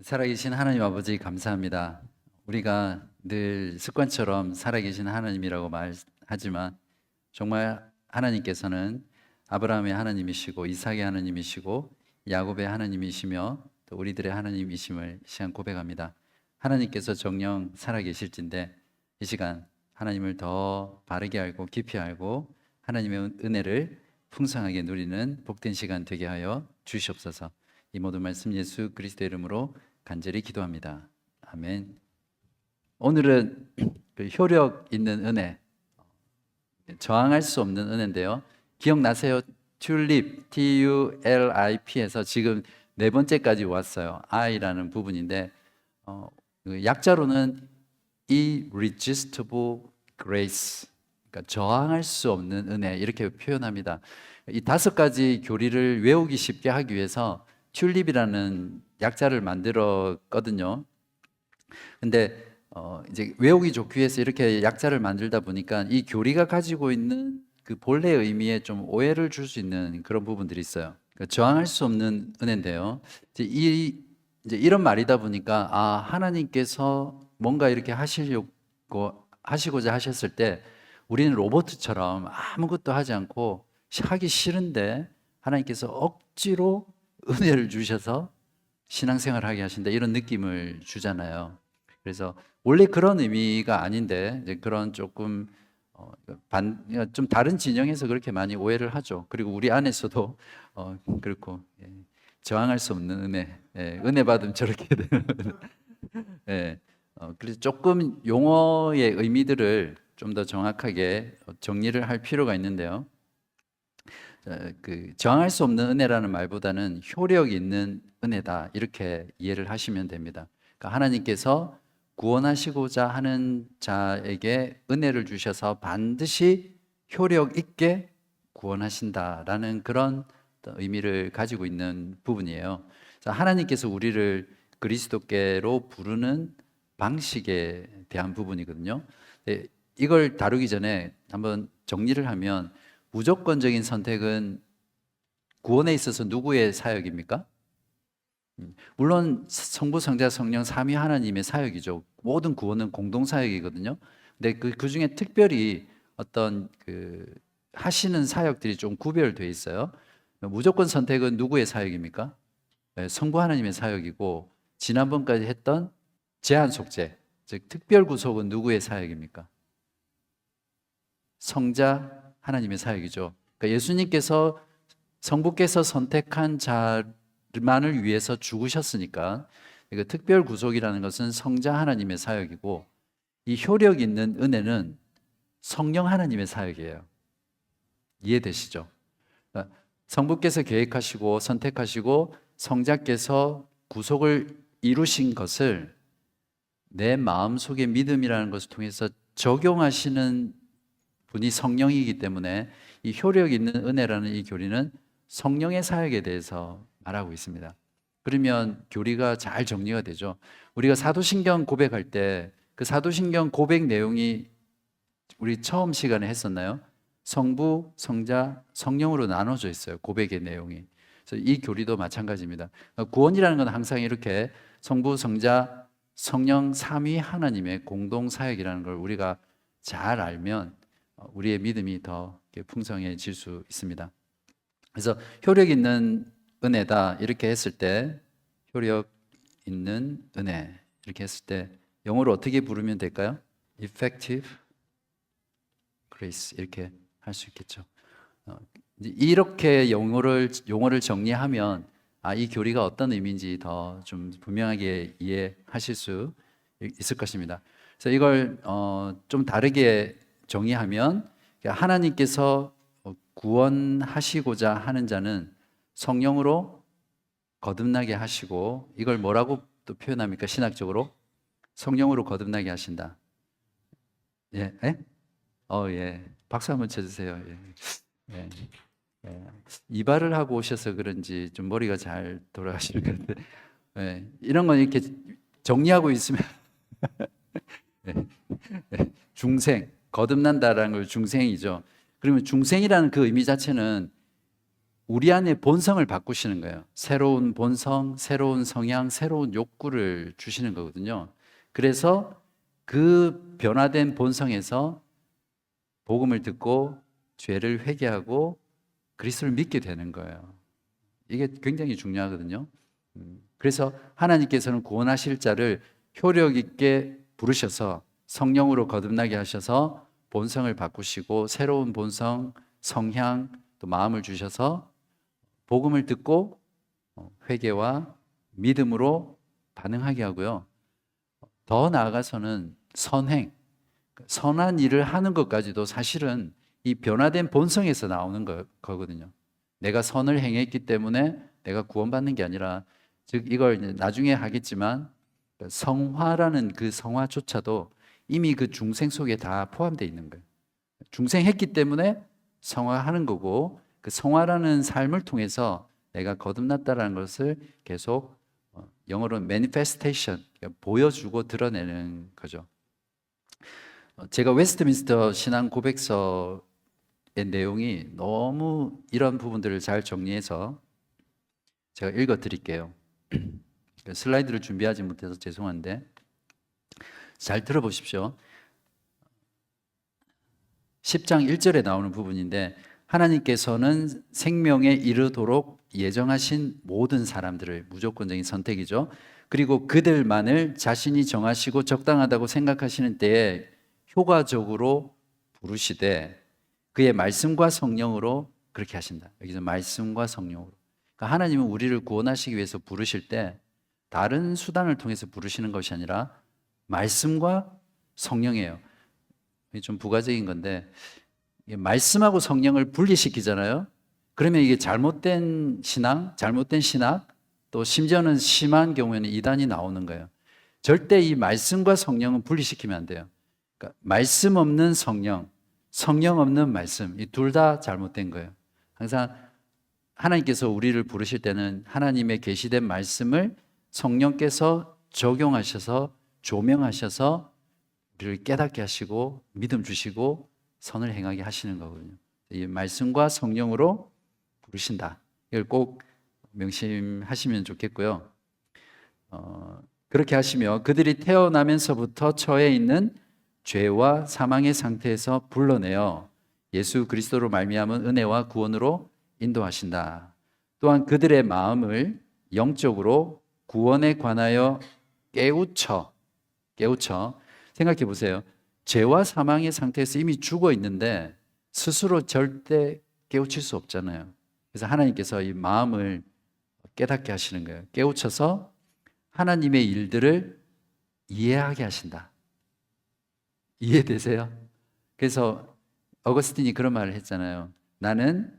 살아계신 하나님 아버지 감사합니다. 우리가 늘 습관처럼 살아계신 하나님이라고 말하지만 정말 하나님께서는 아브라함의 하나님이시고 이삭의 하나님이시고 야곱의 하나님이시며 또 우리들의 하나님이심을 이 시간 고백합니다. 하나님께서 정녕 살아계실진데 이 시간 하나님을 더 바르게 알고 깊이 알고 하나님의 은혜를 풍성하게 누리는 복된 시간 되게 하여 주시옵소서. 이 모든 말씀 예수 그리스도의 이름으로 간절히 기도합니다. 아멘. 오늘은 그 효력 있는 은혜, 저항할 수 없는 은혜인데요. 기억나세요? 튤립, TULIP에서 지금 네 번째까지 왔어요. I라는 부분인데 그 약자로는 irresistible grace, 그러니까 저항할 수 없는 은혜 이렇게 표현합니다. 이 다섯 가지 교리를 외우기 쉽게 하기 위해서 튤립이라는 약자를 만들었거든요. 근데 이제 외우기 좋기 위해서 이렇게 약자를 만들다 보니까 이 교리가 가지고 있는 그 본래의 의미에 좀 오해를 줄 수 있는 그런 부분들이 있어요. 그러니까 저항할 수 없는 은혜인데요. 이제 이런 말이다 보니까 하나님께서 뭔가 이렇게 하시고자 하셨을 때 우리는 로봇처럼 아무것도 하지 않고 하기 싫은데 하나님께서 억지로 은혜를 주셔서 신앙생활을 하게 하신다 이런 느낌을 주잖아요. 그래서 원래 그런 의미가 아닌데 이제 그런 조금 좀 다른 진영에서 그렇게 많이 오해를 하죠. 그리고 우리 안에서도 그렇고 저항할 수 없는 은혜, 은혜 받으면 저렇게 되는 예, 그래서 조금 용어의 의미들을 좀 더 정확하게 정리를 할 필요가 있는데요. 그 저항할 수 없는 은혜라는 말보다는 효력 있는 은혜다 이렇게 이해를 하시면 됩니다. 그러니까 하나님께서 구원하시고자 하는 자에게 은혜를 주셔서 반드시 효력 있게 구원하신다라는 그런 의미를 가지고 있는 부분이에요. 하나님께서 우리를 그리스도께로 부르는 방식에 대한 부분이거든요. 이걸 다루기 전에 한번 정리를 하면 무조건적인 선택은 구원에 있어서 누구의 사역입니까? 물론 성부, 성자, 성령 삼위 하나님의 사역이죠. 모든 구원은 공동 사역이거든요. 근데 그 중에 특별히 어떤 그 하시는 사역들이 좀 구별되어 있어요. 무조건 선택은 누구의 사역입니까? 성부 하나님의 사역이고 지난번까지 했던 제한 속죄, 즉 특별 구속은 누구의 사역입니까? 성자 하나님의 사역이죠. 그러니까 예수님께서 성부께서 선택한 자만을 위해서 죽으셨으니까 특별 구속이라는 것은 성자 하나님의 사역이고 이 효력 있는 은혜는 성령 하나님의 사역이에요. 이해되시죠? 그러니까 성부께서 계획하시고 선택하시고 성자께서 구속을 이루신 것을 내 마음속의 믿음이라는 것을 통해서 적용하시는 분이 성령이기 때문에 이 효력 있는 은혜라는 이 교리는 성령의 사역에 대해서 말하고 있습니다. 그러면 교리가 잘 정리가 되죠. 우리가 사도신경 고백할 때 그 사도신경 고백 내용이 우리 처음 시간에 했었나요? 성부, 성자, 성령으로 나눠져 있어요. 고백의 내용이. 그래서 이 교리도 마찬가지입니다. 구원이라는 건 항상 이렇게 성부, 성자, 성령 삼위 하나님의 공동 사역이라는 걸 우리가 잘 알면 우리의 믿음이 더 풍성해질 수 있습니다. 그래서 효력 있는 은혜다 이렇게 했을 때 효력 있는 은혜 이렇게 했을 때 영어로 어떻게 부르면 될까요? Effective grace 이렇게 할 수 있겠죠. 이렇게 용어를 정리하면 이 교리가 어떤 의미인지 더 좀 분명하게 이해하실 수 있을 것입니다. 그래서 이걸 좀 다르게 정의하면 하나님께서 구원하시고자 하는 자는 성령으로 거듭나게 하시고 이걸 뭐라고 또 표현합니까? 신학적으로 성령으로 거듭나게 하신다. 예, 예? 예. 박수 한번 쳐주세요. 예. 예. 예. 이발을 하고 오셔서 그런지 좀 머리가 잘 돌아가시는 것 같은데 이런 건 이렇게 정리하고 있으면 중생, 거듭난다라는 걸 중생이죠. 그러면 중생이라는 그 의미 자체는 우리 안에 본성을 바꾸시는 거예요. 새로운 본성, 새로운 성향, 새로운 욕구를 주시는 거거든요. 그래서 그 변화된 본성에서 복음을 듣고 죄를 회개하고 그리스도를 믿게 되는 거예요. 이게 굉장히 중요하거든요. 그래서 하나님께서는 구원하실 자를 효력 있게 부르셔서 성령으로 거듭나게 하셔서 본성을 바꾸시고 새로운 본성, 성향, 또 마음을 주셔서 복음을 듣고 회개와 믿음으로 반응하게 하고요. 더 나아가서는 선행, 선한 일을 하는 것까지도 사실은 이 변화된 본성에서 나오는 거거든요. 내가 선을 행했기 때문에 내가 구원받는 게 아니라, 즉 이걸 이제 나중에 하겠지만 성화라는 그 성화조차도 이미 그 중생 속에 다 포함되어 있는 거예요. 중생했기 때문에 성화하는 거고, 그 성화라는 삶을 통해서 내가 거듭났다라는 것을 계속 영어로는 manifestation, 그러니까 보여주고 드러내는 거죠. 제가 웨스트민스터 신앙 고백서의 내용이 너무 이런 부분들을 잘 정리해서 제가 읽어 드릴게요. 슬라이드를 준비하지 못해서 죄송한데 잘 들어보십시오. 10장 1절에 나오는 부분인데, 하나님께서는 생명에 이르도록 예정하신 모든 사람들을, 무조건적인 선택이죠. 그리고 그들만을 자신이 정하시고 적당하다고 생각하시는 때에 효과적으로 부르시되 그의 말씀과 성령으로 그렇게 하신다. 여기서 말씀과 성령으로. 그러니까 하나님은 우리를 구원하시기 위해서 부르실 때 다른 수단을 통해서 부르시는 것이 아니라 말씀과 성령이에요. 좀 부가적인 건데, 말씀하고 성령을 분리시키잖아요. 그러면 이게 잘못된 신앙, 잘못된 신학, 또 심지어는 심한 경우에는 이단이 나오는 거예요. 절대 이 말씀과 성령은 분리시키면 안 돼요. 그러니까 말씀 없는 성령, 성령 없는 말씀, 이 둘 다 잘못된 거예요. 항상 하나님께서 우리를 부르실 때는 하나님의 계시된 말씀을 성령께서 적용하셔서 조명하셔서 우리를 깨닫게 하시고 믿음 주시고 선을 행하게 하시는 거거든요. 이 말씀과 성령으로 부르신다. 이걸 꼭 명심하시면 좋겠고요. 그렇게 하시며 그들이 태어나면서부터 처해 있는 죄와 사망의 상태에서 불러내어 예수 그리스도로 말미암은 은혜와 구원으로 인도하신다. 또한 그들의 마음을 영적으로 구원에 관하여 깨우쳐 생각해 보세요. 죄와 사망의 상태에서 이미 죽어 있는데 스스로 절대 깨우칠 수 없잖아요. 그래서 하나님께서 이 마음을 깨닫게 하시는 거예요. 깨우쳐서 하나님의 일들을 이해하게 하신다. 이해되세요? 그래서 어거스틴이 그런 말을 했잖아요. 나는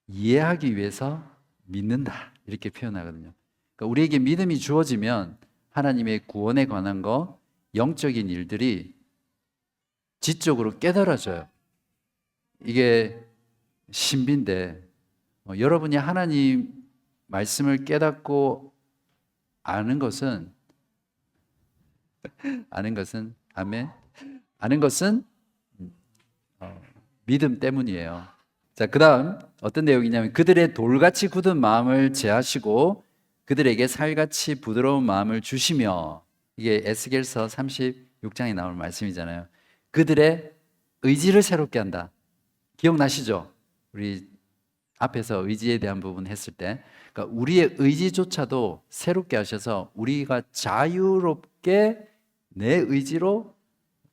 이해하기 위해서 믿는다. 이렇게 표현하거든요. 그러니까 우리에게 믿음이 주어지면 하나님의 구원에 관한 거, 영적인 일들이 지적으로 깨달아져요. 이게 신비인데, 여러분이 하나님 말씀을 깨닫고 아는 것은 아멘. 아는 것은 믿음 때문이에요. 자, 그다음 어떤 내용이냐면 그들의 돌같이 굳은 마음을 제하시고 그들에게 살같이 부드러운 마음을 주시며, 이게 에스겔서 36장에 나오는 말씀이잖아요. 그들의 의지를 새롭게 한다. 기억나시죠? 우리 앞에서 의지에 대한 부분 했을 때, 그러니까 우리의 의지조차도 새롭게 하셔서 우리가 자유롭게 내 의지로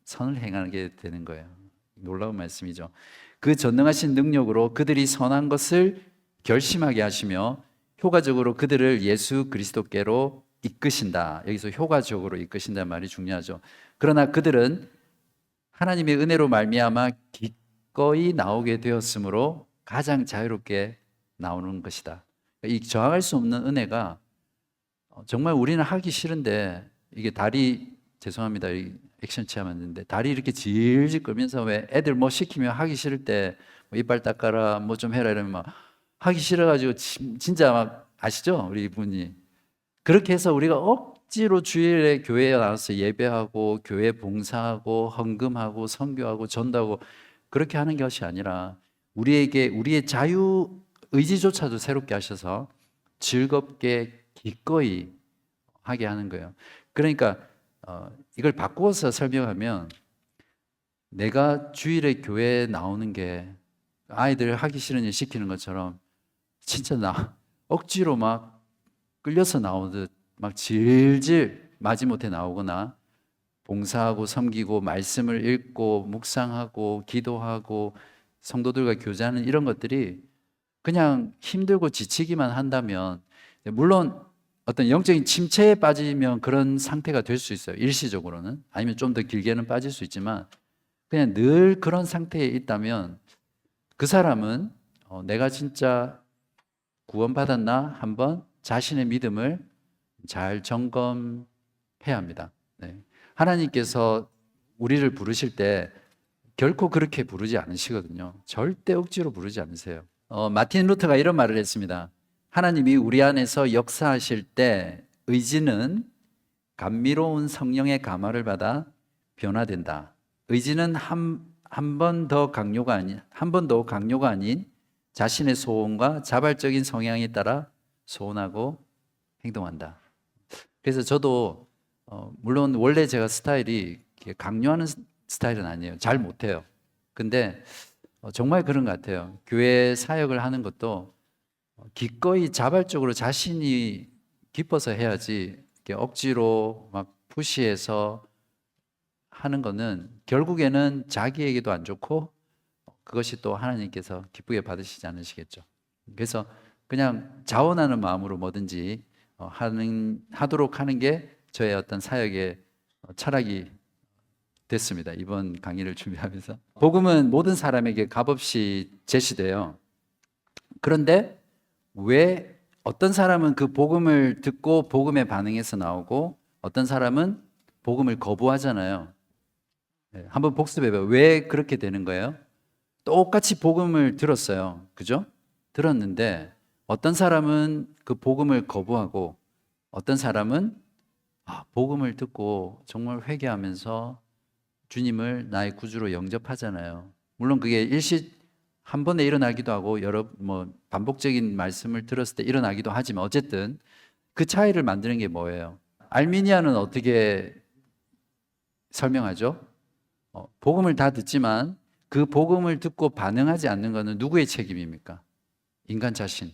선을 행하게 되는 거예요. 놀라운 말씀이죠. 그 전능하신 능력으로 그들이 선한 것을 결심하게 하시며 효과적으로 그들을 예수 그리스도께로 이끄신다. 여기서 효과적으로 이끄신다는 말이 중요하죠. 그러나 그들은 하나님의 은혜로 말미암아 기꺼이 나오게 되었으므로 가장 자유롭게 나오는 것이다. 이 저항할 수 없는 은혜가 정말 우리는 하기 싫은데, 이게 다리, 죄송합니다, 액션 취하면 다리 이렇게 질질 끌면서, 왜 애들 뭐 시키면 하기 싫을 때 뭐 이빨 닦아라 뭐 좀 해라 이러면 막 하기 싫어가지고 진짜 막, 아시죠? 우리 분이 그렇게 해서 우리가 억지로 주일에 교회에 나와서 예배하고 교회 봉사하고 헌금하고 선교하고 전도하고 그렇게 하는 것이 아니라 우리에게 우리의 자유 의지조차도 새롭게 하셔서 즐겁게 기꺼이 하게 하는 거예요. 그러니까 이걸 바꾸어서 설명하면 내가 주일에 교회에 나오는 게 아이들 하기 싫은 일 시키는 것처럼 진짜 나 억지로 막 끌려서 나오듯 막 질질 마지못해 나오거나 봉사하고 섬기고 말씀을 읽고 묵상하고 기도하고 성도들과 교제하는 이런 것들이 그냥 힘들고 지치기만 한다면, 물론 어떤 영적인 침체에 빠지면 그런 상태가 될 수 있어요. 일시적으로는. 아니면 좀 더 길게는 빠질 수 있지만 그냥 늘 그런 상태에 있다면 그 사람은 내가 진짜 구원받았나 한번 자신의 믿음을 잘 점검해야 합니다. 네. 하나님께서 우리를 부르실 때 결코 그렇게 부르지 않으시거든요. 절대 억지로 부르지 않으세요. 마틴 루터가 이런 말을 했습니다. 하나님이 우리 안에서 역사하실 때 의지는 감미로운 성령의 감화를 받아 변화된다. 의지는 한 번 더 강요가 아닌 자신의 소원과 자발적인 성향에 따라 소원하고 행동한다. 그래서 저도 물론 원래 제가 스타일이 강요하는 스타일은 아니에요. 잘 못해요. 근데 정말 그런 것 같아요. 교회 사역을 하는 것도 기꺼이 자발적으로 자신이 기뻐서 해야지 이렇게 억지로 막 푸시해서 하는 거는 결국에는 자기에게도 안 좋고 그것이 또 하나님께서 기쁘게 받으시지 않으시겠죠. 그래서 그냥 자원하는 마음으로 뭐든지 하도록 하는 게 저의 어떤 사역의 철학이 됐습니다. 이번 강의를 준비하면서. 복음은 모든 사람에게 값없이 제시돼요. 그런데 왜 어떤 사람은 그 복음을 듣고 복음에 반응해서 나오고 어떤 사람은 복음을 거부하잖아요. 한번 복습해봐요. 왜 그렇게 되는 거예요? 똑같이 복음을 들었어요. 그죠? 들었는데 어떤 사람은 그 복음을 거부하고 어떤 사람은 복음을 듣고 정말 회개하면서 주님을 나의 구주로 영접하잖아요. 물론 그게 한 번에 일어나기도 하고 반복적인 말씀을 들었을 때 일어나기도 하지만 어쨌든 그 차이를 만드는 게 뭐예요? 알미니아는 어떻게 설명하죠? 복음을 다 듣지만 그 복음을 듣고 반응하지 않는 것은 누구의 책임입니까? 인간 자신.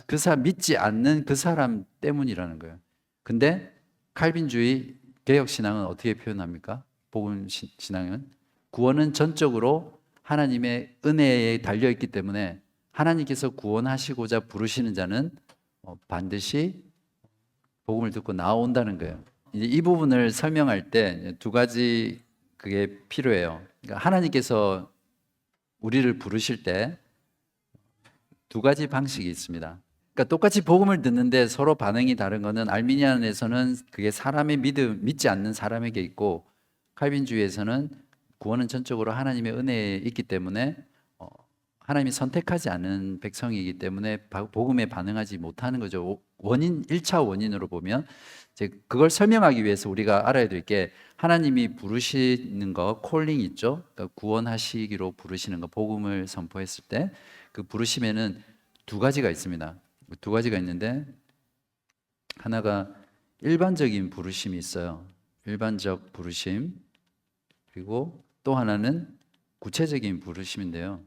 그 사람 믿지 않는 그 사람 때문이라는 거예요. 근데 칼빈주의 개혁신앙은 어떻게 표현합니까? 복음 신앙은 구원은 전적으로 하나님의 은혜에 달려있기 때문에 하나님께서 구원하시고자 부르시는 자는 반드시 복음을 듣고 나온다는 거예요. 이제 이 부분을 설명할 때 두 가지 그게 필요해요. 그러니까 하나님께서 우리를 부르실 때 두 가지 방식이 있습니다. 그러니까 똑같이 복음을 듣는데 서로 반응이 다른 거는 알미니안에서는 그게 믿지 않는 사람에게 있고 칼빈주의에서는 구원은 전적으로 하나님의 은혜에 있기 때문에 하나님이 선택하지 않은 백성이기 때문에 복음에 반응하지 못하는 거죠. 1차 원인으로 보면 이제 그걸 설명하기 위해서 우리가 알아야 될 게 하나님이 부르시는 거, 콜링 있죠? 그러니까 구원하시기로 부르시는 거, 복음을 선포했을 때 그 부르심에는 두 가지가 있습니다. 두 가지가 있는데 하나가 일반적인 부르심이 있어요. 일반적 부르심. 그리고 또 하나는 구체적인 부르심인데요.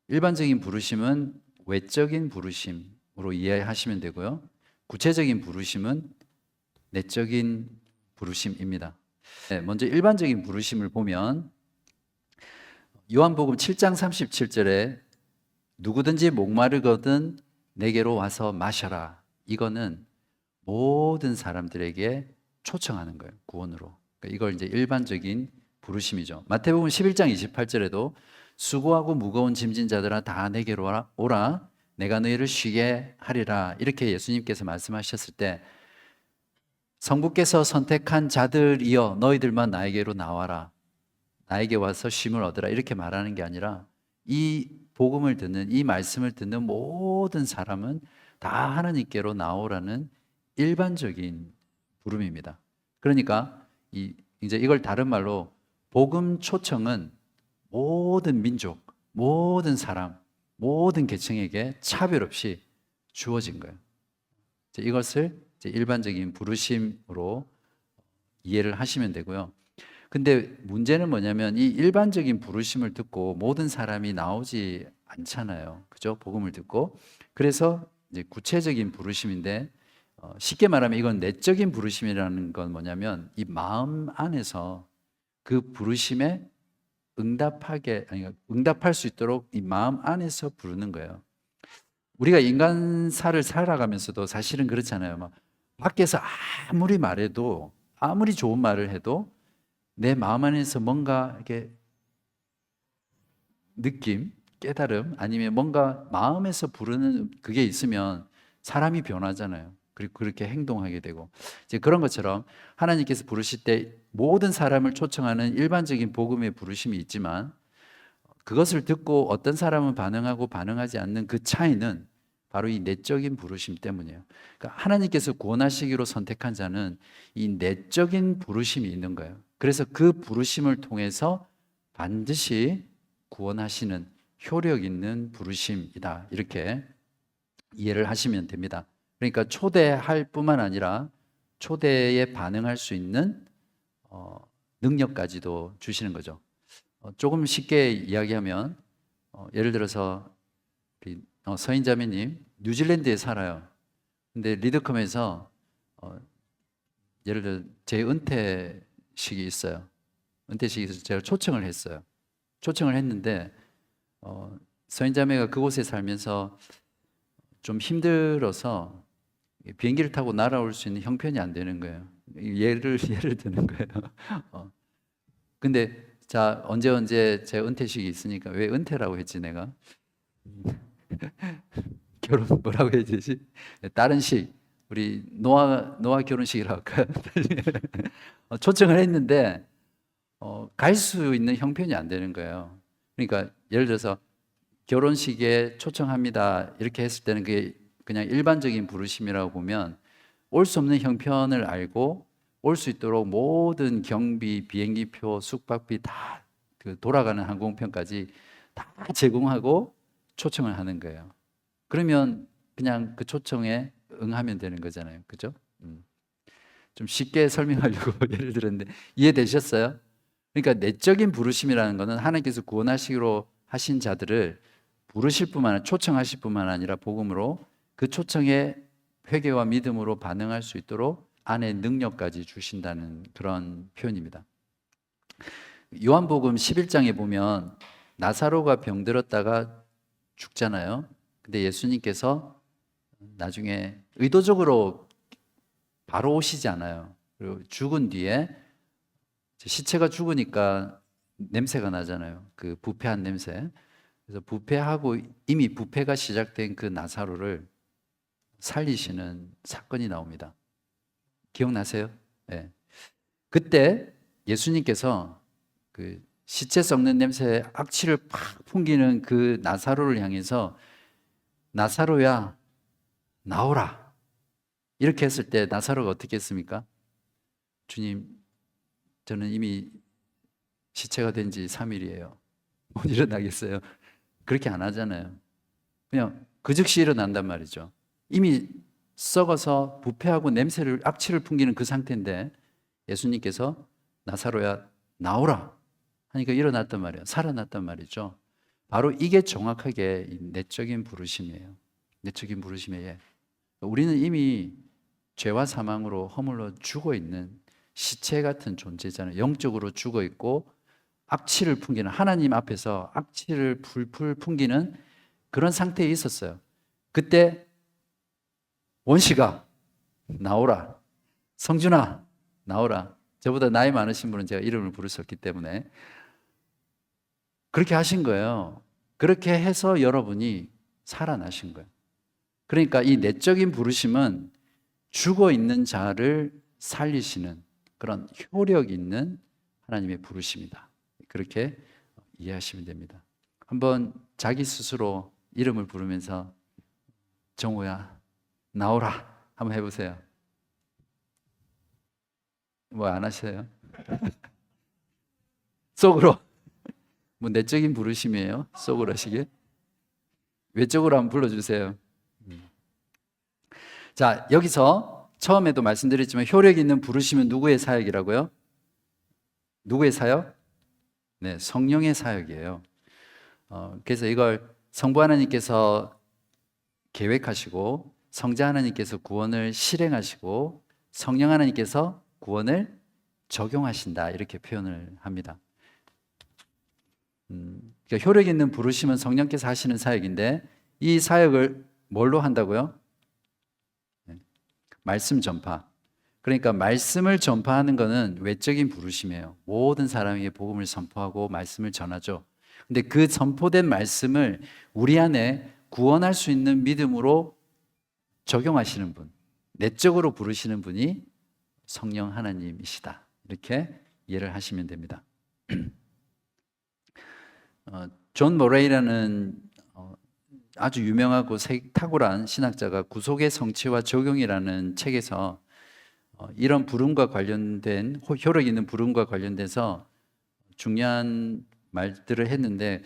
일반적인 부르심은 외적인 부르심으로 이해하시면 되고요. 구체적인 부르심은 내적인 부르심입니다. 먼저 일반적인 부르심을 보면 요한복음 7장 37절에 누구든지 목마르거든 내게로 와서 마셔라. 이거는 모든 사람들에게 초청하는 거예요. 구원으로. 그러니까 이걸 이제 일반적인 부르심이죠. 마태복음 11장 28절에도 수고하고 무거운 짐진 자들아 다 내게로 오라. 내가 너희를 쉬게 하리라. 이렇게 예수님께서 말씀하셨을 때 성부께서 선택한 자들이여 너희들만 나에게로 나와라. 나에게 와서 쉼을 얻으라. 이렇게 말하는 게 아니라 이 복음을 듣는 이 말씀을 듣는 모든 사람은 다 하나님께로 나오라는 일반적인 부름입니다. 그러니까 이제 이걸 다른 말로 복음 초청은 모든 민족, 모든 사람, 모든 계층에게 차별 없이 주어진 거예요. 이것을 일반적인 부르심으로 이해를 하시면 되고요. 근데 문제는 뭐냐면 이 일반적인 부르심을 듣고 모든 사람이 나오지 않잖아요. 그죠? 복음을 듣고. 그래서 이제 구체적인 부르심인데 쉽게 말하면 이건 내적인 부르심이라는 건 뭐냐면 이 마음 안에서 그 부르심에 응답할 수 있도록 이 마음 안에서 부르는 거예요. 우리가 인간사를 살아가면서도 사실은 그렇잖아요. 막 밖에서 아무리 말해도 아무리 좋은 말을 해도 내 마음 안에서 뭔가 이렇게 느낌, 깨달음 아니면 뭔가 마음에서 부르는 그게 있으면 사람이 변하잖아요. 그리고 그렇게 행동하게 되고 이제 그런 것처럼 하나님께서 부르실 때 모든 사람을 초청하는 일반적인 복음의 부르심이 있지만 그것을 듣고 어떤 사람은 반응하고 반응하지 않는 그 차이는 바로 이 내적인 부르심 때문이에요. 그러니까 하나님께서 구원하시기로 선택한 자는 이 내적인 부르심이 있는 거예요. 그래서 그 부르심을 통해서 반드시 구원하시는 효력 있는 부르심이다. 이렇게 이해를 하시면 됩니다. 그러니까 초대할 뿐만 아니라 초대에 반응할 수 있는 능력까지도 주시는 거죠. 조금 쉽게 이야기하면 예를 들어서 우리 서인자매님 뉴질랜드에 살아요. 근데 리드컴에서 예를 들어 제 은퇴식이 있어요. 은퇴식에 서 제가 초청을 했어요. 초청을 했는데 서인자매가 그곳에 살면서 좀 힘들어서 비행기를 타고 날아올 수 있는 형편이 안 되는 거예요. 예를 드는 거예요. 근데 자 언제 제 은퇴식이 있으니까 왜 은퇴라고 했지 내가? 결혼 뭐라고 해야 되지? 다른 식 우리 노아 결혼식이라고 할까요? 초청을 했는데 갈 수 있는 형편이 안 되는 거예요. 그러니까 예를 들어서 결혼식에 초청합니다 이렇게 했을 때는 그게 그냥 일반적인 부르심이라고 보면 올 수 없는 형편을 알고 올 수 있도록 모든 경비, 비행기표, 숙박비 다 그 돌아가는 항공편까지 다 제공하고 초청을 하는 거예요. 그러면 그냥 그 초청에 응하면 되는 거잖아요. 그죠? 좀 쉽게 설명하려고 예를 들었는데 이해되셨어요? 그러니까 내적인 부르심이라는 것은 하나님께서 구원하시기로 하신 자들을 부르실 뿐만 아니라 초청하실 뿐만 아니라 복음으로 그 초청에 회개와 믿음으로 반응할 수 있도록 안에 능력까지 주신다는 그런 표현입니다. 요한복음 11장에 보면 나사로가 병들었다가 죽잖아요. 근데 예수님께서 나중에 의도적으로 바로 오시지 않아요. 그리고 죽은 뒤에 시체가 죽으니까 냄새가 나잖아요. 그 부패한 냄새. 그래서 부패하고 이미 부패가 시작된 그 나사로를 살리시는 사건이 나옵니다. 기억나세요? 네. 그때 예수님께서 그 시체 썩는 냄새 악취를 팍 풍기는 그 나사로를 향해서 나사로야 나오라 이렇게 했을 때 나사로가 어떻게 했습니까? 주님 저는 이미 시체가 된 지 3일이에요. 못 일어나겠어요. 그렇게 안 하잖아요. 그냥 그 즉시 일어난단 말이죠. 이미 썩어서 부패하고 냄새를 악취를 풍기는 그 상태인데 예수님께서 나사로야 나오라 하니까 일어났단 말이에요. 살아났단 말이죠. 바로 이게 정확하게 내적인 부르심이에요. 내적인 부르심이에요. 우리는 이미 죄와 사망으로 허물러 죽어 있는 시체 같은 존재잖아요. 영적으로 죽어 있고 악취를 풍기는 하나님 앞에서 악취를 풀풀 풍기는 그런 상태에 있었어요. 그때 원시가 나오라. 성준아 나오라. 저보다 나이 많으신 분은 제가 이름을 부를 수 없기 때문에 그렇게 하신 거예요. 그렇게 해서 여러분이 살아나신 거예요. 그러니까 이 내적인 부르심은 죽어 있는 자를 살리시는 그런 효력 있는 하나님의 부르심이다. 그렇게 이해하시면 됩니다. 한번 자기 스스로 이름을 부르면서 정우야 나오라 한번 해보세요. 뭐 안 하셔요? 속으로 뭐 내적인 부르심이에요. 속으로 하시게. 외적으로 한번 불러주세요. 자, 여기서 처음에도 말씀드렸지만 효력 있는 부르심은 누구의 사역이라고요? 누구의 사역? 네, 성령의 사역이에요. 그래서 이걸 성부 하나님께서 계획하시고 성자 하나님께서 구원을 실행하시고 성령 하나님께서 구원을 적용하신다 이렇게 표현을 합니다. 그러니까 효력 있는 부르심은 성령께서 하시는 사역인데 이 사역을 뭘로 한다고요? 말씀 전파. 그러니까 말씀을 전파하는 것은 외적인 부르심이에요. 모든 사람에게 복음을 선포하고 말씀을 전하죠. 근데 그 선포된 말씀을 우리 안에 구원할 수 있는 믿음으로 적용하시는 분, 내적으로 부르시는 분이 성령 하나님이시다. 이렇게 이해를 하시면 됩니다. 존 모레이라는 아주 유명하고 탁월한 신학자가 구속의 성취와 적용이라는 책에서 이런 부름과 관련된 효력 있는 부름과 관련돼서 중요한 말들을 했는데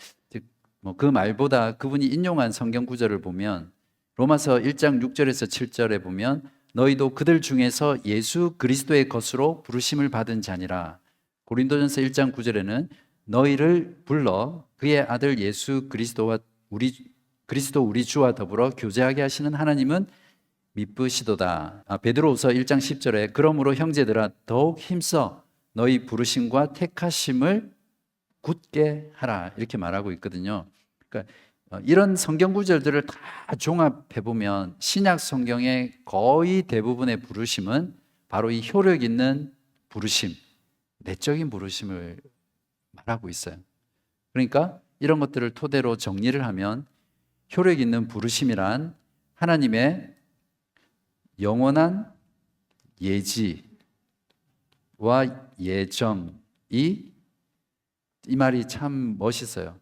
그 말보다 그분이 인용한 성경 구절을 보면 로마서 1장 6절에서 7절에 보면 너희도 그들 중에서 예수 그리스도의 것으로 부르심을 받은 자니라. 고린도전서 1장 9절에는 너희를 불러 그의 아들 예수 그리스도 우리 주와 더불어 교제하게 하시는 하나님은 미쁘시도다. 베드로후서 1장 10절에 그러므로 형제들아 더욱 힘써 너희 부르심과 택하심을 굳게 하라 이렇게 말하고 있거든요. 그러니까 이런 성경 구절들을 다 종합해 보면 신약 성경의 거의 대부분의 부르심은 바로 이 효력 있는 부르심, 내적인 부르심을 말하고 있어요. 그러니까 이런 것들을 토대로 정리를 하면 효력 있는 부르심이란 하나님의 영원한 예지와 예정이 이 말이 참 멋있어요.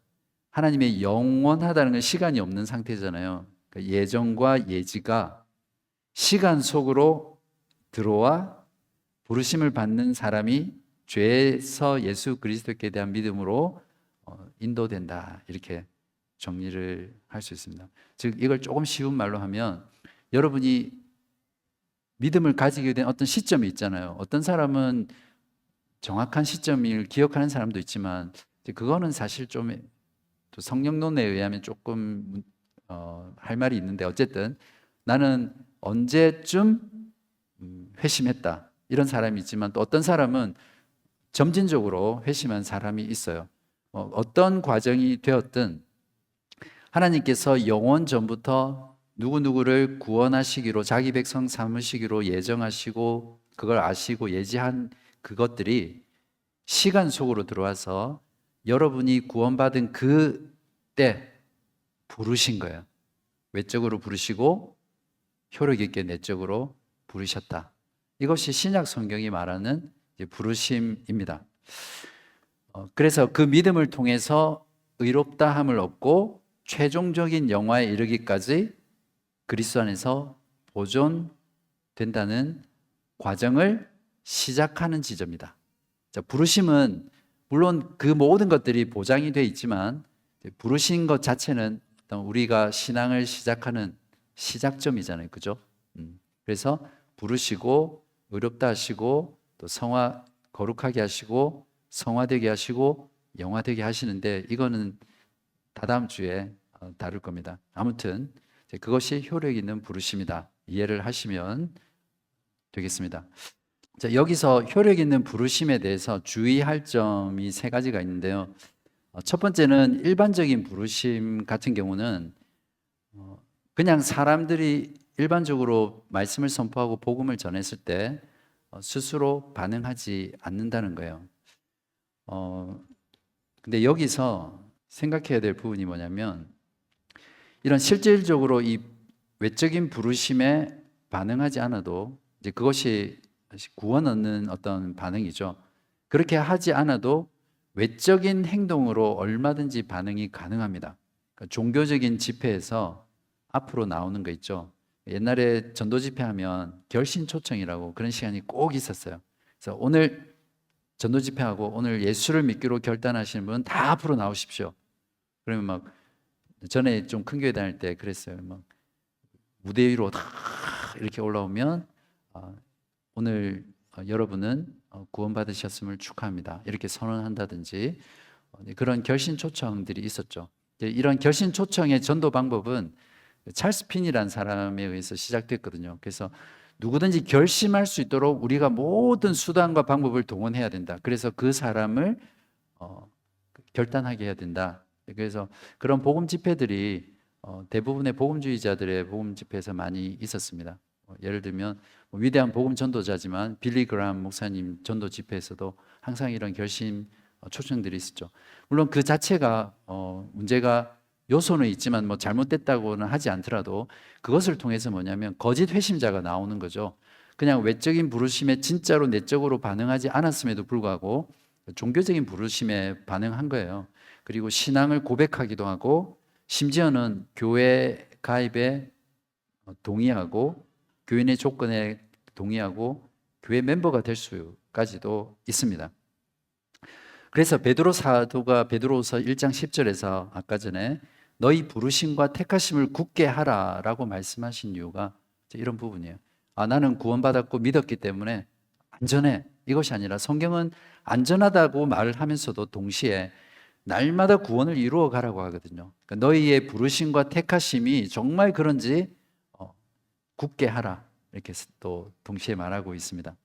하나님의 영원하다는 건 시간이 없는 상태잖아요. 그러니까 예정과 예지가 시간 속으로 들어와 부르심을 받는 사람이 죄에서 예수 그리스도께 대한 믿음으로 인도된다. 이렇게 정리를 할 수 있습니다. 즉 이걸 조금 쉬운 말로 하면 여러분이 믿음을 가지게 된 어떤 시점이 있잖아요. 어떤 사람은 정확한 시점을 기억하는 사람도 있지만 그거는 사실 좀 성령론에 의하면 조금 할 말이 있는데 어쨌든 나는 언제쯤 회심했다 이런 사람이 있지만 또 어떤 사람은 점진적으로 회심한 사람이 있어요. 어떤 과정이 되었든 하나님께서 영원 전부터 누구누구를 구원하시기로 자기 백성 삼으시기로 예정하시고 그걸 아시고 예지한 그것들이 시간 속으로 들어와서 여러분이 구원받은 그때 부르신 거예요. 외적으로 부르시고 효력 있게 내적으로 부르셨다. 이것이 신약 성경이 말하는 부르심입니다. 그래서 그 믿음을 통해서 의롭다함을 얻고 최종적인 영화에 이르기까지 그리스도 안에서 보존된다는 과정을 시작하는 지점이다. 자, 부르심은 물론 그 모든 것들이 보장이 되어 있지만 부르신 것 자체는 우리가 신앙을 시작하는 시작점이잖아요. 그죠? 그래서 부르시고 의롭다 하시고 또 성화 거룩하게 하시고 성화되게 하시고 영화되게 하시는데 이거는 다다음 주에 다룰 겁니다. 아무튼 그것이 효력 있는 부르심이다. 이해를 하시면 되겠습니다. 자, 여기서 효력 있는 부르심에 대해서 주의할 점이 세 가지가 있는데요. 첫 번째는 일반적인 부르심 같은 경우는 그냥 사람들이 일반적으로 말씀을 선포하고 복음을 전했을 때 스스로 반응하지 않는다는 거예요. 근데 여기서 생각해야 될 부분이 뭐냐면 이런 실질적으로 이 외적인 부르심에 반응하지 않아도 이제 그것이 구원 얻는 어떤 반응이죠. 그렇게 하지 않아도 외적인 행동으로 얼마든지 반응이 가능합니다. 그러니까 종교적인 집회에서 앞으로 나오는 거 있죠. 옛날에 전도 집회하면 결신 초청이라고 그런 시간이 꼭 있었어요. 그래서 오늘 전도 집회하고 오늘 예수를 믿기로 결단하시는 분은 다 앞으로 나오십시오. 그러면 막 전에 좀 큰 교회 다닐 때 그랬어요. 막 무대 위로 다 이렇게 올라오면 오늘 여러분은 구원받으셨음을 축하합니다. 이렇게 선언한다든지 네, 그런 결신 초청들이 있었죠. 이런 결신 초청의 전도 방법은 찰스 핀이라는 사람에 의해서 시작됐거든요. 그래서 누구든지 결심할 수 있도록 우리가 모든 수단과 방법을 동원해야 된다. 그래서 그 사람을 결단하게 해야 된다. 그래서 그런 복음 집회들이 대부분의 복음주의자들의 복음 집회에서 많이 있었습니다. 예를 들면 위대한 복음 전도자지만 빌리 그라함 목사님 전도 집회에서도 항상 이런 결심 초청들이 있었죠. 물론 그 자체가 문제가 요소는 있지만 뭐 잘못됐다고는 하지 않더라도 그것을 통해서 뭐냐면 거짓 회심자가 나오는 거죠. 그냥 외적인 부르심에 진짜로 내적으로 반응하지 않았음에도 불구하고 종교적인 부르심에 반응한 거예요. 그리고 신앙을 고백하기도 하고 심지어는 교회 가입에 동의하고 교인의 조건에 동의하고 교회 멤버가 될 수까지도 있습니다. 그래서 베드로 사도가 베드로서 1장 10절에서 아까 전에 너희 부르심과 택하심을 굳게 하라라고 말씀하신 이유가 이런 부분이에요. 나는 구원받았고 믿었기 때문에 안전해. 이것이 아니라 성경은 안전하다고 말을 하면서도 동시에 날마다 구원을 이루어 가라고 하거든요. 그러니까 너희의 부르심과 택하심이 정말 그런지 굳게 하라. 이렇게 또 동시에 말하고 있습니다.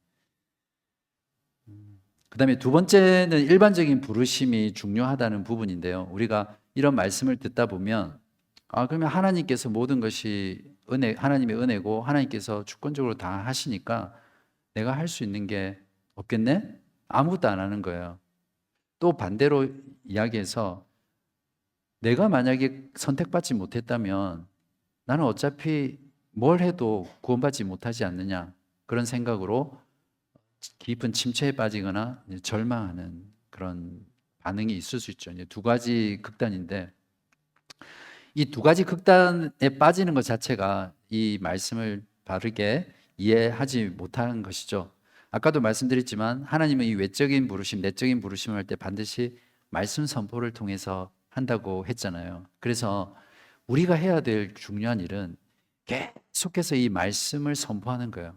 그 다음에 두 번째는 일반적인 부르심이 중요하다는 부분인데요. 우리가 이런 말씀을 듣다 보면 그러면 하나님께서 모든 것이 하나님의 은혜고 하나님께서 주권적으로 다 하시니까 내가 할 수 있는 게 없겠네? 아무것도 안 하는 거예요. 또 반대로 이야기해서 내가 만약에 선택받지 못했다면 나는 어차피 뭘 해도 구원받지 못하지 않느냐 그런 생각으로 깊은 침체에 빠지거나 절망하는 그런 반응이 있을 수 있죠. 두 가지 극단인데 이 두 가지 극단에 빠지는 것 자체가 이 말씀을 바르게 이해하지 못하는 것이죠. 아까도 말씀드렸지만 하나님은 이 외적인 부르심, 내적인 부르심을 할 때 반드시 말씀 선포를 통해서 한다고 했잖아요. 그래서 우리가 해야 될 중요한 일은 계속해서 이 말씀을 선포하는 거예요.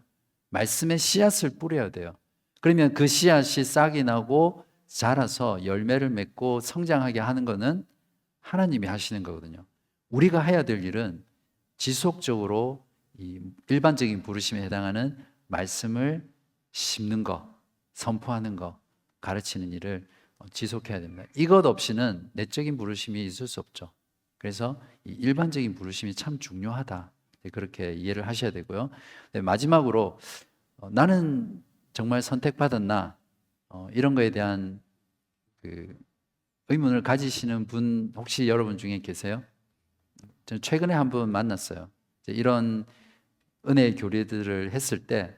말씀의 씨앗을 뿌려야 돼요. 그러면 그 씨앗이 싹이 나고 자라서 열매를 맺고 성장하게 하는 것은 하나님이 하시는 거거든요. 우리가 해야 될 일은 지속적으로 이 일반적인 부르심에 해당하는 말씀을 심는 거, 선포하는 거, 가르치는 일을 지속해야 됩니다. 이것 없이는 내적인 부르심이 있을 수 없죠. 그래서 이 일반적인 부르심이 참 중요하다. 그렇게 이해를 하셔야 되고요. 마지막으로 나는 정말 선택받았나? 이런 거에 대한 그 의문을 가지시는 분 혹시 여러분 중에 계세요? 저는 최근에 한 분 만났어요. 이런 은혜의 교리들을 했을 때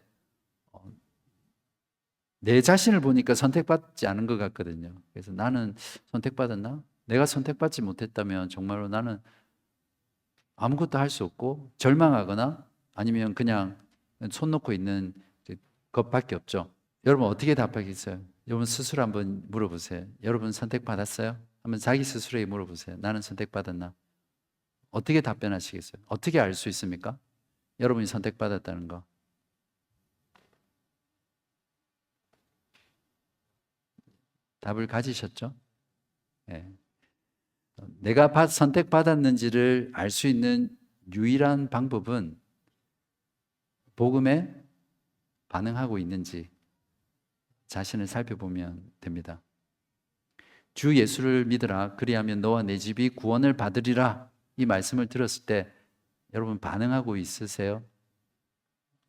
내 자신을 보니까 선택받지 않은 것 같거든요. 그래서 나는 선택받았나? 내가 선택받지 못했다면 정말로 나는 아무것도 할 수 없고 절망하거나 아니면 그냥 손 놓고 있는 것밖에 없죠. 여러분 어떻게 답하겠어요? 여러분 스스로 한번 물어보세요. 여러분 선택받았어요? 한번 자기 스스로에게 물어보세요. 나는 선택받았나? 어떻게 답변하시겠어요? 어떻게 알 수 있습니까? 여러분이 선택받았다는 거. 답을 가지셨죠? 네. 내가 선택받았는지를 알 수 있는 유일한 방법은 복음에 반응하고 있는지 자신을 살펴보면 됩니다. 주 예수를 믿으라. 그리하면 너와 내 집이 구원을 받으리라. 이 말씀을 들었을 때 여러분 반응하고 있으세요?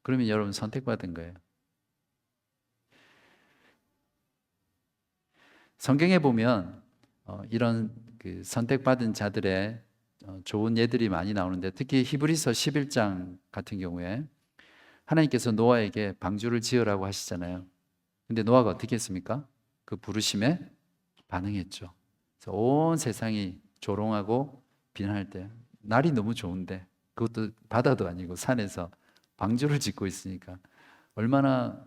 그러면 여러분 선택받은 거예요. 성경에 보면 이런 그 선택받은 자들의 좋은 예들이 많이 나오는데 특히 히브리서 11장 같은 경우에 하나님께서 노아에게 방주를 지으라고 하시잖아요. 근데 노아가 어떻게 했습니까? 그 부르심에 반응했죠. 그래서 온 세상이 조롱하고 비난할 때 날이 너무 좋은데 그것도 바다도 아니고 산에서 방주를 짓고 있으니까 얼마나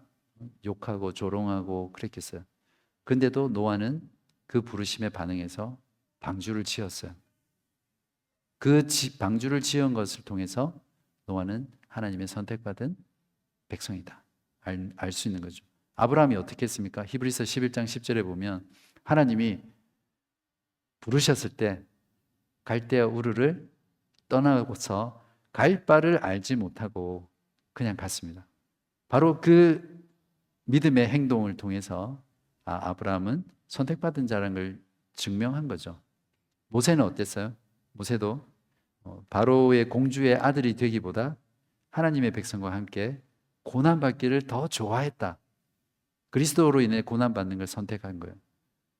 욕하고 조롱하고 그랬겠어요. 근데도 노아는 그 부르심에 반응해서 방주를 지었어요. 그 방주를 지은 것을 통해서 노아는 하나님의 선택받은 백성이다. 알 수 있는 거죠. 아브라함이 어떻게 했습니까? 히브리서 11장 10절에 보면 하나님이 부르셨을 때 갈대아 우르를 떠나고서 갈 바를 알지 못하고 그냥 갔습니다. 바로 그 믿음의 행동을 통해서 아브라함은 선택받은 자라는 걸 증명한 거죠. 모세는 어땠어요? 모세도 바로의 공주의 아들이 되기보다 하나님의 백성과 함께 고난받기를 더 좋아했다. 그리스도로 인해 고난받는 걸 선택한 거예요.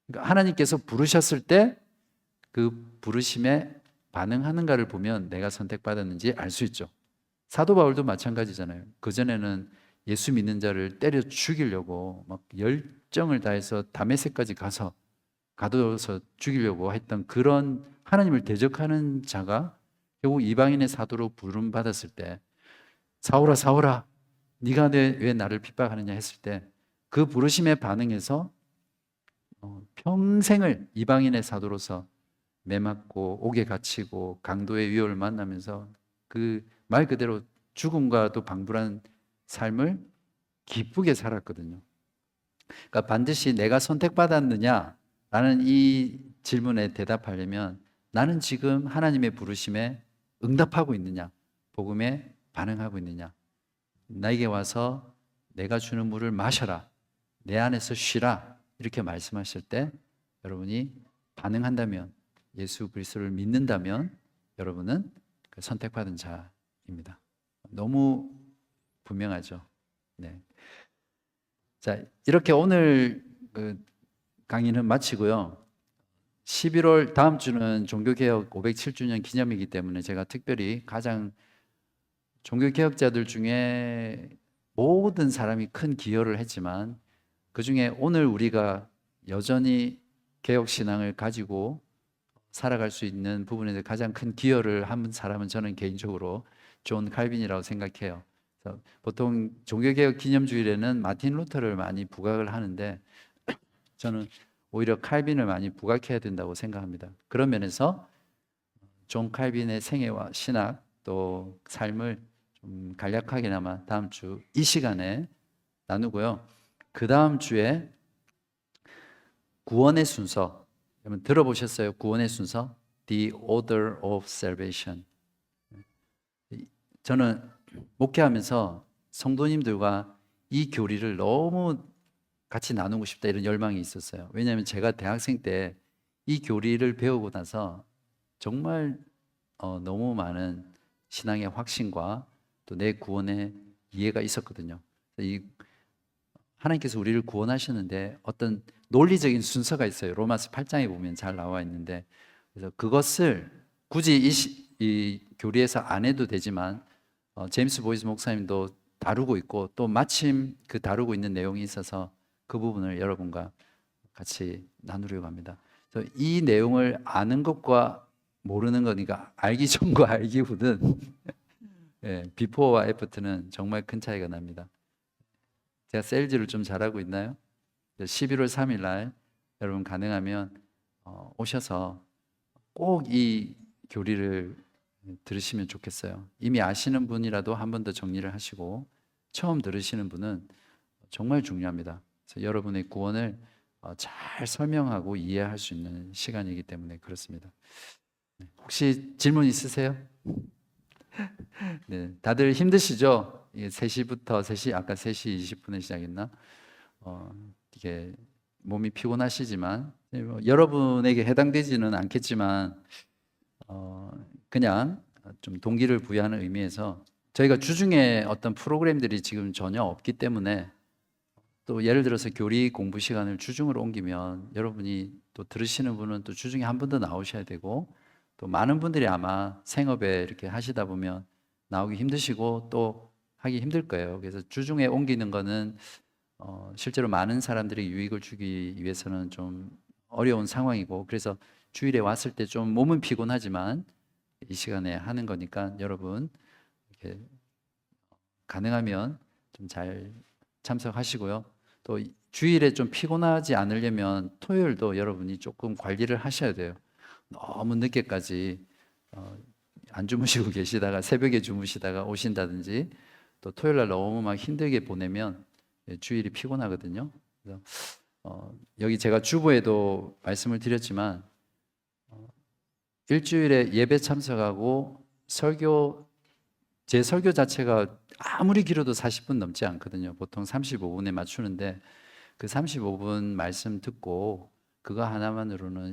그러니까 하나님께서 부르셨을 때 그 부르심에 반응하는가를 보면 내가 선택받았는지 알 수 있죠. 사도 바울도 마찬가지잖아요. 그전에는 예수 믿는 자를 때려 죽이려고 막 열정을 다해서 다메섹까지 가둬서 죽이려고 했던 그런 하나님을 대적하는 자가 결국 이방인의 사도로 부름 받았을 때 사울아 사울아 네가 왜 나를 핍박하느냐 했을 때 그 부르심에 반응해서 평생을 이방인의 사도로서 매맞고 옥에 갇히고 강도의 위협을 만나면서 그 말 그대로 죽음과도 방불한 삶을 기쁘게 살았거든요. 그러니까 반드시 내가 선택받았느냐라는 이 질문에 대답하려면 나는 지금 하나님의 부르심에 응답하고 있느냐, 복음에 반응하고 있느냐. 나에게 와서 내가 주는 물을 마셔라, 내 안에서 쉬라 이렇게 말씀하실 때 여러분이 반응한다면, 예수 그리스도를 믿는다면 여러분은 그 선택받은 자입니다. 너무 분명하죠. 네. 자, 이렇게 오늘 그 강의는 마치고요. 11월 다음 주는 종교개혁 507주년 기념이기 때문에 제가 특별히 가장 종교개혁자들 중에 모든 사람이 큰 기여를 했지만 그 중에 오늘 우리가 여전히 개혁신앙을 가지고 살아갈 수 있는 부분에 대해 가장 큰 기여를 한 사람은 저는 개인적으로 존 칼빈이라고 생각해요. 그래서 보통 종교개혁 기념주일에는 마틴 루터를 많이 부각을 하는데 저는 오히려 칼빈을 많이 부각해야 된다고 생각합니다. 그런 면에서 존 칼빈의 생애와 신학 또 삶을 좀 간략하게나마 다음 주 이 시간에 나누고요. 그 다음 주에 구원의 순서, 여러분 들어보셨어요? 구원의 순서? The Order of Salvation. 저는 목회하면서 성도님들과 이 교리를 너무 같이 나누고 싶다 이런 열망이 있었어요. 왜냐하면 제가 대학생 때 이 교리를 배우고 나서 정말 너무 많은 신앙의 확신과 또 내 구원의 이해가 있었거든요. 이 하나님께서 우리를 구원하시는데 어떤 논리적인 순서가 있어요. 로마서 8장에 보면 잘 나와 있는데, 그래서 그것을 굳이 이 교리에서 안 해도 되지만 제임스 보이스 목사님도 다루고 있고 또 마침 그 다루고 있는 내용이 있어서 그 부분을 여러분과 같이 나누려고 합니다. 그래서 이 내용을 아는 것과 모르는 거니까 알기 전과 알기 후는 비포와 애프터는 정말 큰 차이가 납니다. 제가 세일즈를 좀 잘하고 있나요? 11월 3일 날 여러분 가능하면 오셔서 꼭 이 교리를 들으시면 좋겠어요. 이미 아시는 분이라도 한 번 더 정리를 하시고 처음 들으시는 분은 정말 중요합니다. 그래서 여러분의 구원을 잘 설명하고 이해할 수 있는 시간이기 때문에 그렇습니다. 혹시 질문 있으세요? 네, 다들 힘드시죠? 3시부터 3시, 아까 3시 20분에 시작했나? 이게 몸이 피곤하시지만 여러분에게 해당되지는 않겠지만 그냥 좀 동기를 부여하는 의미에서 저희가 주중에 어떤 프로그램들이 지금 전혀 없기 때문에 또 예를 들어서 교리 공부 시간을 주중으로 옮기면 여러분이 또 들으시는 분은 또 주중에 한 번 더 나오셔야 되고 또 많은 분들이 아마 생업에 이렇게 하시다 보면 나오기 힘드시고 또 하기 힘들 거예요. 그래서 주중에 옮기는 거는 실제로 많은 사람들이 유익을 주기 위해서는 좀 어려운 상황이고 그래서 주일에 왔을 때 좀 몸은 피곤하지만 이 시간에 하는 거니까 여러분 이렇게 가능하면 좀 잘 참석하시고요. 또 주일에 좀 피곤하지 않으려면 토요일도 여러분이 조금 관리를 하셔야 돼요. 너무 늦게까지 안 주무시고 계시다가 새벽에 주무시다가 오신다든지, 또 토요일 날 너무 막 힘들게 보내면 주일이 피곤하거든요. 그래서 여기 제가 주보에도 말씀을 드렸지만 일주일에 예배 참석하고 제 설교 자체가 아무리 길어도 40분 넘지 않거든요. 보통 35분에 맞추는데 그 35분 말씀 듣고 그거 하나만으로는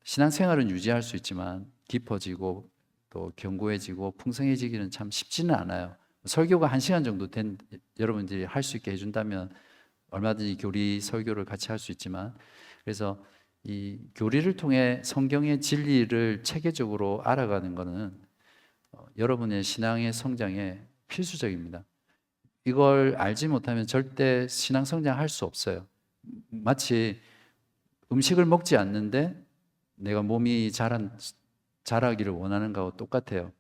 신앙생활은 유지할 수 있지만 깊어지고 또 견고해지고 풍성해지기는 참 쉽지는 않아요. 설교가 1시간 정도 된 여러분들이 할 수 있게 해준다면 얼마든지 교리 설교를 같이 할 수 있지만, 그래서 이 교리를 통해 성경의 진리를 체계적으로 알아가는 것은 여러분의 신앙의 성장에 필수적입니다. 이걸 알지 못하면 절대 신앙 성장할 수 없어요. 마치 음식을 먹지 않는데 내가 몸이 자라기를 원하는 거하고 똑같아요.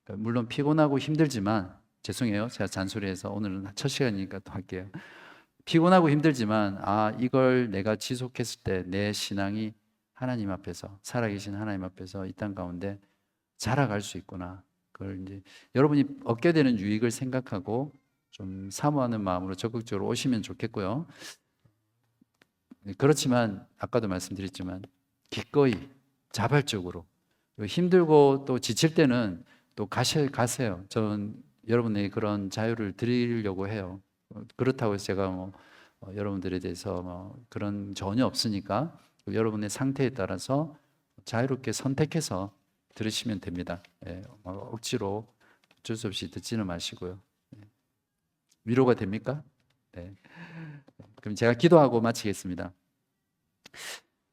물론 피곤하고 힘들지만, 죄송해요, 제가 잔소리해서 오늘은 첫 시간이니까 또 할게요. 피곤하고 힘들지만 이걸 내가 지속했을 때 내 신앙이 하나님 앞에서, 살아계신 하나님 앞에서 이 땅 가운데 자라갈 수 있구나. 그걸 이제 여러분이 얻게 되는 유익을 생각하고 좀 사모하는 마음으로 적극적으로 오시면 좋겠고요. 그렇지만 아까도 말씀드렸지만 기꺼이 자발적으로, 힘들고 또 지칠 때는 또 가세요. 저는 여러분에게 그런 자유를 드리려고 해요. 그렇다고 해서 제가 여러분들에 대해서 그런 전혀 없으니까 여러분의 상태에 따라서 자유롭게 선택해서 들으시면 됩니다. 억지로 어쩔 수 없이 듣지는 마시고요. 위로가 됩니까? 네. 그럼 제가 기도하고 마치겠습니다.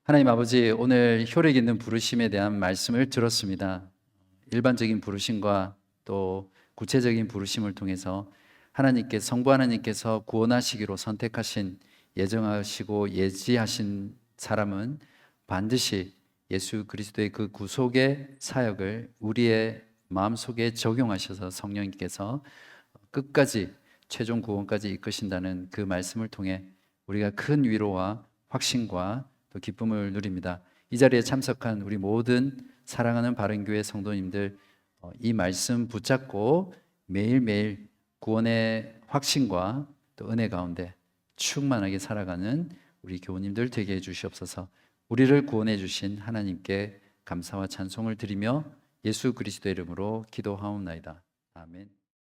하나님 아버지, 오늘 효력 있는 부르심에 대한 말씀을 들었습니다. 일반적인 부르심과 또 구체적인 부르심을 통해서 성부 하나님께서 구원하시기로 선택하신, 예정하시고 예지하신 사람은 반드시 예수 그리스도의 그 구속의 사역을 우리의 마음속에 적용하셔서 성령님께서 끝까지 최종 구원까지 이끄신다는 그 말씀을 통해 우리가 큰 위로와 확신과 또 기쁨을 누립니다. 이 자리에 참석한 우리 모든 사랑하는 바른교회 성도님들, 이 말씀 붙잡고 매일매일 구원의 확신과 또 은혜 가운데 충만하게 살아가는 우리 교우님들 되게 해주시옵소서. 우리를 구원해 주신 하나님께 감사와 찬송을 드리며 예수 그리스도의 이름으로 기도하옵나이다. 아멘.